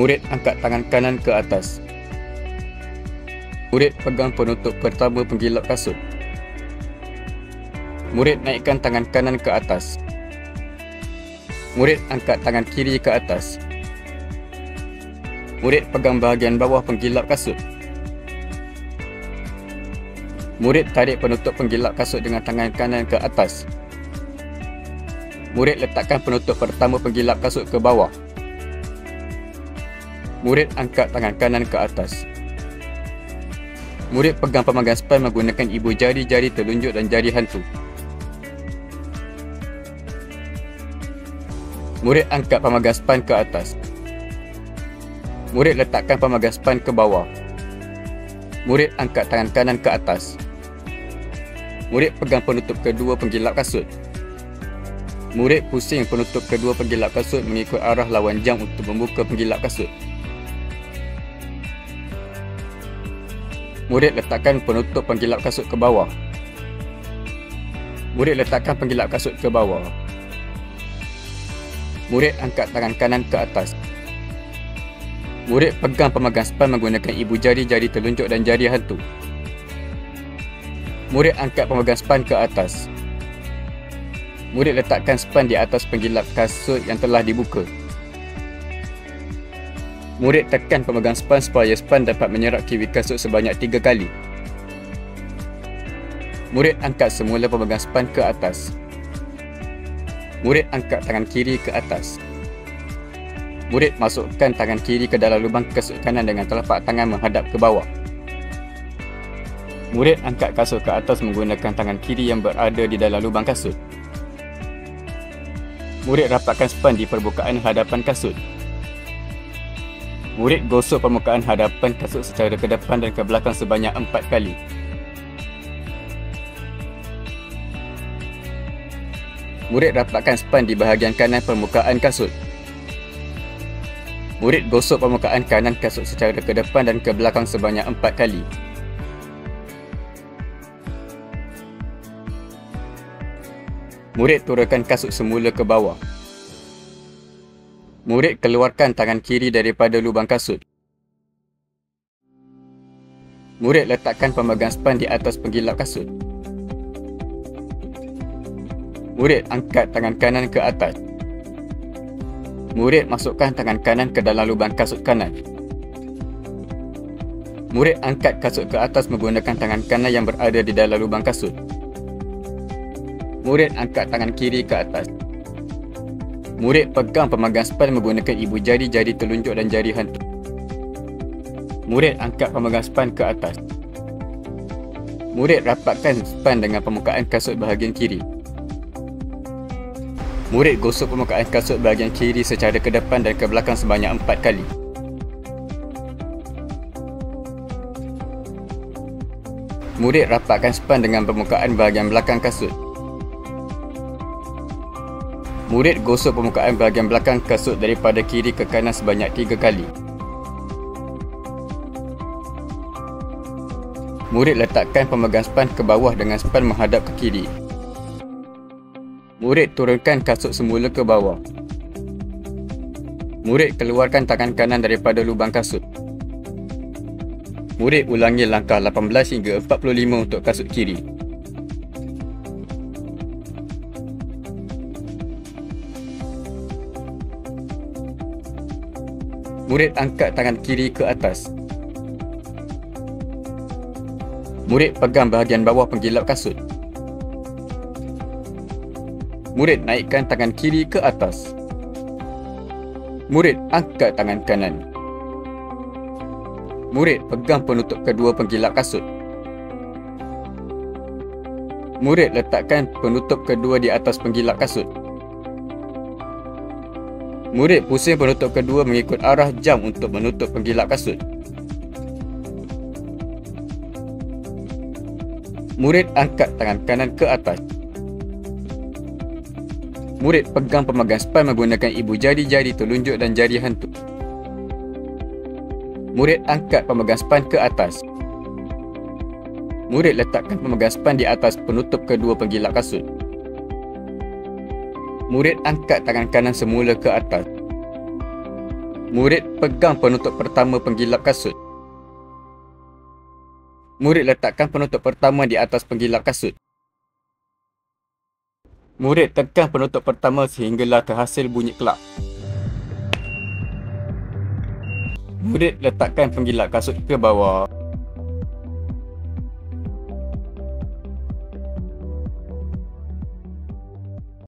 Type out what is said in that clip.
Murid angkat tangan kanan ke atas. Murid pegang penutup pertama penggilap kasut. Murid naikkan tangan kanan ke atas. Murid angkat tangan kiri ke atas. Murid pegang bahagian bawah penggilap kasut. Murid tarik penutup penggilap kasut dengan tangan kanan ke atas. Murid letakkan penutup pertama penggilap kasut ke bawah. Murid angkat tangan kanan ke atas. Murid pegang pemanggang span menggunakan ibu jari, jari telunjuk dan jari hantu. Murid angkat pemanggang span ke atas. Murid letakkan pemanggang span ke bawah. Murid angkat tangan kanan ke atas. Murid pegang penutup kedua penggilap kasut. Murid pusing penutup kedua penggilap kasut mengikut arah lawan jam untuk membuka penggilap kasut. Murid letakkan penutup penggilap kasut ke bawah. Murid letakkan penggilap kasut ke bawah. Murid angkat tangan kanan ke atas. Murid pegang pemegang span menggunakan ibu jari, jari telunjuk dan jari hantu. Murid angkat pemegang span ke atas. Murid letakkan span di atas penggilap kasut yang telah dibuka. Murid tekan pemegang span supaya span dapat menyerap kiwi kasut sebanyak 3 kali. Murid angkat semula pemegang span ke atas. Murid angkat tangan kiri ke atas. Murid masukkan tangan kiri ke dalam lubang kasut kanan dengan telapak tangan menghadap ke bawah. Murid angkat kasut ke atas menggunakan tangan kiri yang berada di dalam lubang kasut. Murid rapatkan span di permukaan hadapan kasut. Murid gosok permukaan hadapan kasut secara ke depan dan ke belakang sebanyak 4 kali. Murid rapatkan span di bahagian kanan permukaan kasut. Murid gosok permukaan kanan kasut secara ke depan dan ke belakang sebanyak 4 kali. Murid turunkan kasut semula ke bawah. Murid keluarkan tangan kiri daripada lubang kasut. Murid letakkan pemegang span di atas penggilap kasut. Murid angkat tangan kanan ke atas. Murid masukkan tangan kanan ke dalam lubang kasut kanan. Murid angkat kasut ke atas menggunakan tangan kanan yang berada di dalam lubang kasut. Murid angkat tangan kiri ke atas. Murid pegang pemegang span menggunakan ibu jari, jari telunjuk dan jari hantu. Murid angkat pemegang span ke atas. Murid rapatkan span dengan permukaan kasut bahagian kiri. Murid gosok permukaan kasut bahagian kiri secara ke depan dan ke belakang sebanyak 4 kali. Murid rapatkan span dengan permukaan bahagian belakang kasut. Murid gosok permukaan bahagian belakang kasut daripada kiri ke kanan sebanyak 3 kali. Murid letakkan pemegang span ke bawah dengan span menghadap ke kiri. Murid turunkan kasut semula ke bawah. Murid keluarkan tangan kanan daripada lubang kasut. Murid ulangi langkah 18 hingga 45 untuk kasut kiri. Murid angkat tangan kiri ke atas. Murid pegang bahagian bawah penggilap kasut. Murid naikkan tangan kiri ke atas. Murid angkat tangan kanan. Murid pegang penutup kedua penggilap kasut. Murid letakkan penutup kedua di atas penggilap kasut. Murid pusing penutup kedua mengikut arah jam untuk menutup penggilap kasut. Murid angkat tangan kanan ke atas. Murid pegang pemegang span menggunakan ibu jari, jari telunjuk dan jari hantu. Murid angkat pemegang span ke atas. Murid letakkan pemegang span di atas penutup kedua penggilap kasut. Murid angkat tangan kanan semula ke atas. Murid pegang penutup pertama penggilap kasut. Murid letakkan penutup pertama di atas penggilap kasut. Murid tekan penutup pertama sehinggalah terhasil bunyi kelak. Murid letakkan penggilap kasut ke bawah.